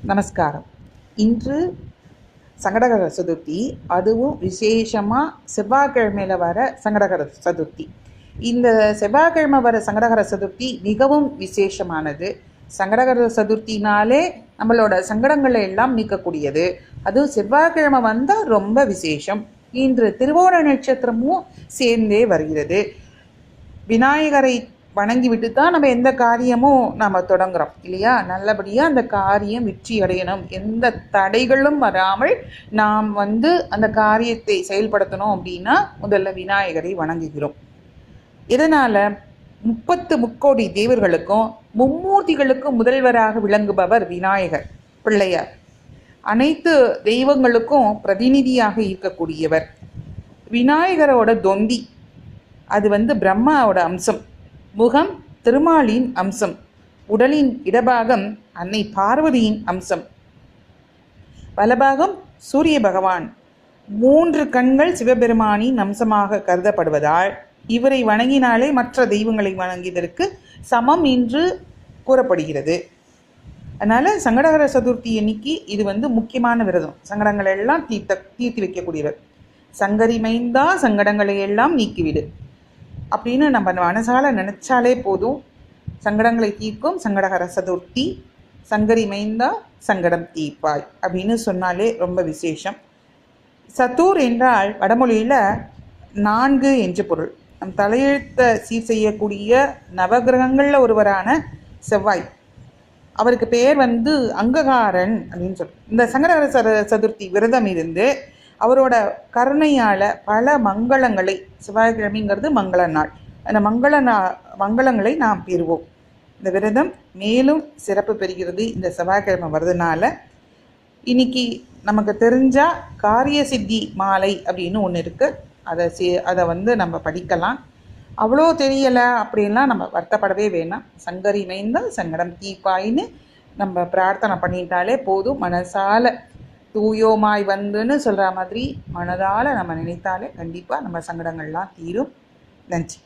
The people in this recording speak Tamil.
நமஸ்காரம். இன்று சங்கடகர சதுர்த்தி, அதுவும் விசேஷமாக செவ்வாய்க்கிழமையில் வர சங்கடகர சதுர்த்தி. இந்த செவ்வாய்க்கிழமை வர சங்கடகர சதுர்த்தி மிகவும் விசேஷமானது. சங்கடகர சதுர்த்தினாலே நம்மளோட சங்கடங்களை எல்லாம் நீக்கக்கூடியது. அதுவும் செவ்வாய்க்கிழமை வந்தால் ரொம்ப விசேஷம். இன்று திருவோண நட்சத்திரமும் சேர்ந்தே வருகிறது. விநாயகரை வணங்கிவிட்டு தான் நம்ம எந்த காரியமும் நாம் தொடங்குறோம் இல்லையா? நல்லபடியாக அந்த காரியம் வெற்றி அடையணும், எந்த தடைகளும் வராமல் நாம் அந்த காரியத்தை செயல்படுத்தணும் அப்படின்னா முதல்ல விநாயகரை வணங்குகிறோம். இதனால் 30 முக்கோடி தேவர்களுக்கும் மும்மூர்த்திகளுக்கும் முதல்வராக விளங்குபவர் விநாயகர் பிள்ளையார். அனைத்து தெய்வங்களுக்கும் பிரதிநிதியாக இருக்கக்கூடியவர். விநாயகரோட தொந்தி அது பிரம்மாவோட அம்சம், முகம் திருமாலின் அம்சம், உடலின் இடபாகம் அன்னை பார்வதியின் அம்சம், வலபாகம் சூரிய பகவான், 3 கண்கள் சிவபெருமானின் அம்சமாக கருதப்படுவதால் இவரை வணங்கினாலே மற்ற தெய்வங்களை வணங்கியதற்கு சமம் என்று கூறப்படுகிறது. அதனால் சங்கடகர சதுர்த்தி அன்னைக்கு இது முக்கியமான விரதம். சங்கடங்களை எல்லாம் தீர்த்து வைக்கக்கூடியவர். சங்கரி மைந்தா சங்கடங்களை எல்லாம் நீக்கிவிடு அப்படின்னு நம்ம மனசால நினச்சாலே போதும். சங்கடங்களை தீர்க்கும் சங்கடகர சதுர்த்தி, சங்கரி மைந்தா சங்கடம் தீர்ப்பாய் அப்படின்னு சொன்னாலே ரொம்ப விசேஷம். சத்தூர் என்றால் வடமொழியில் 4 என்று பொருள். நம் தலையெழுத்தை சீர் செய்யக்கூடிய நவகிரகங்களில் ஒருவரான செவ்வாய், அவருக்கு பெயர் அங்ககாரன் அப்படின்னு சொல்லி இந்த சங்கடகர சதுர்த்தி விரதம் இருந்து அவரோட கருணையால் பல மங்களங்களை, செவ்வாய்க்கிழமைங்கிறது மங்கள நாள், அந்த மங்களங்களை நாம் பெறுவோம். இந்த விரதம் மேலும் சிறப்பு பெறுகிறது இந்த செவ்வாய்க்கிழமை வர்றதுனால. இன்னைக்கு நமக்கு தெரிஞ்சால் காரிய சித்தி மாலை அப்படின்னு ஒன்று இருக்குது. அதை நம்ம படிக்கலாம். அவ்வளோ தெரியலை அப்படின்லாம் நம்ம வருத்தப்படவே வேணாம். சங்கரி மைந்தால் சங்கடம் தீப்பாயின்னு நம்ம பிரார்த்தனை பண்ணிட்டாலே போதும். மனசால தூயோமாய் வந்துன்னு சொல்கிற மாதிரி மனதால் நம்ம நினைத்தாலே கண்டிப்பாக நம்ம சங்கடங்கள்லாம் தீரும். நன்றி.